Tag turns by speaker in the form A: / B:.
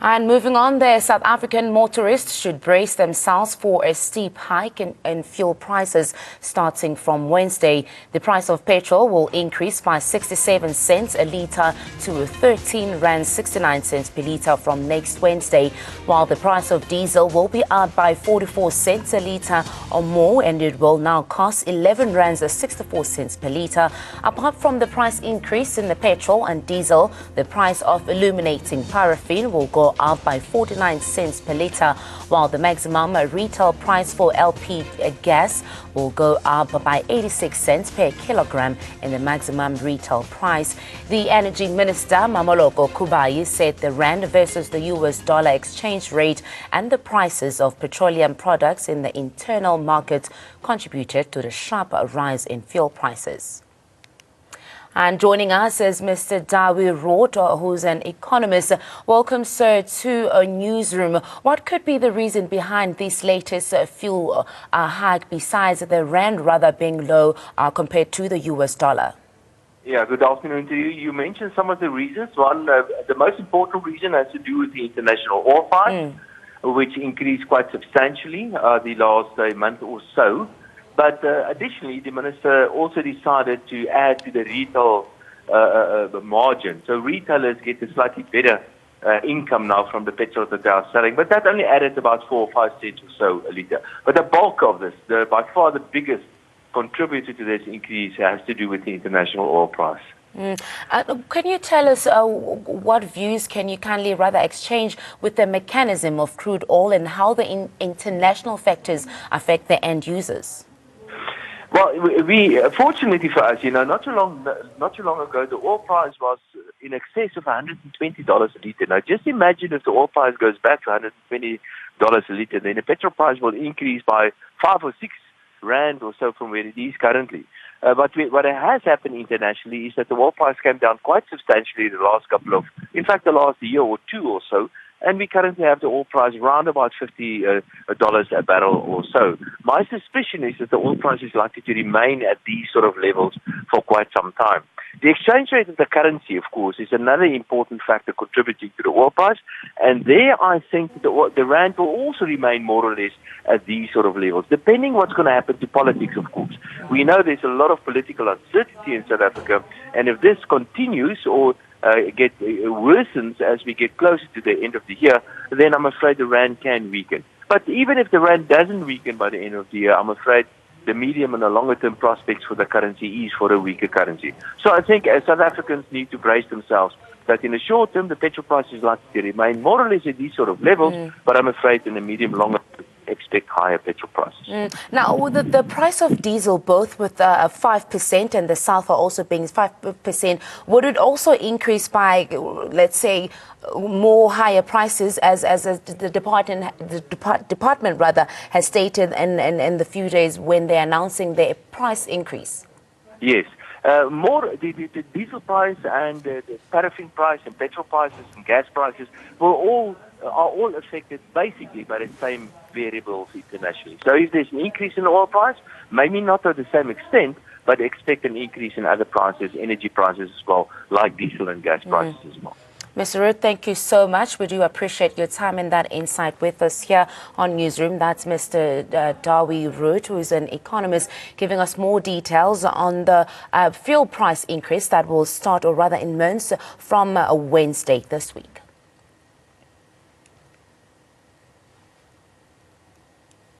A: And moving on there, South African motorists should brace themselves for a steep hike in fuel prices starting from Wednesday. The price of petrol will increase by 67 cents a litre to 13 Rand 69 cents per litre from next Wednesday, while the price of diesel will be up by 44 cents a litre or more, and it will now cost 11 Rand 64 cents per litre. Apart from the price increase in the petrol and diesel, the price of illuminating paraffin will go up by 49 cents per litre, while the maximum retail price for LP gas will go up by 86 cents per kilogram in the maximum retail price. The Energy Minister, Mamoloko Kubayi, said the rand versus the US dollar exchange rate and the prices of petroleum products in the internal market contributed to the sharp rise in fuel prices. And joining us is Mr. Dawie Rood, who's an economist. Welcome, sir, to a newsroom. What could be the reason behind this latest fuel hike, besides the rand rather being low compared to the US dollar?
B: Yeah, good afternoon to you. You mentioned some of the reasons. One, the most important reason has to do with the international oil price, which increased quite substantially the last month or so. But additionally, the minister also decided to add to the retail margin. So retailers get a slightly better income now from the petrol that they are selling. But that only added about 4 or 5 cents or so a litre. But the bulk of this, by far the biggest contributor to this increase, has to do with the international oil price.
A: Can you tell us what views can you kindly rather exchange with the mechanism of crude oil and how the international factors affect the end users?
B: Well, we fortunately for us, not too long ago, the oil price was in excess of $120 a litre. Now, just imagine if the oil price goes back to $120 a litre, then the petrol price will increase by 5 or 6 Rand or so from where it is currently. But what has happened internationally is that the oil price came down quite substantially in the last in fact, the last year or two or so. And we currently have the oil price around about $50 a barrel or so. My suspicion is that the oil price is likely to remain at these sort of levels for quite some time. The exchange rate of the currency, of course, is another important factor contributing to the oil price. And there, I think the rand will also remain more or less at these sort of levels, depending what's going to happen to politics, of course. We know there's a lot of political uncertainty in South Africa, and if this continues or worsens as we get closer to the end of the year, then I'm afraid the rand can weaken. But even if the rand doesn't weaken by the end of the year, I'm afraid the medium and the longer term prospects for the currency is for a weaker currency. So I think South Africans need to brace themselves that in the short term, the petrol price is likely to remain more or less at these sort of levels, but I'm afraid in the medium, longer term, expect higher petrol prices.
A: Now, with the price of diesel, both with 5% and the sulfur also being 5%, would it also increase by, let's say, more higher prices as the department rather has stated in the few days when they're announcing their price increase?
B: Yes. The diesel price and the paraffin price and petrol prices and gas prices are all affected basically by the same variables internationally. So if there's an increase in the oil price, maybe not to the same extent, but expect an increase in other prices, energy prices as well, like diesel and gas prices as well.
A: Mr. Rood, thank you so much. We do appreciate your time and that insight with us here on Newsroom. That's Mr. Dawie Rood, who is an economist, giving us more details on the fuel price increase that will start, or rather in months, from Wednesday this week.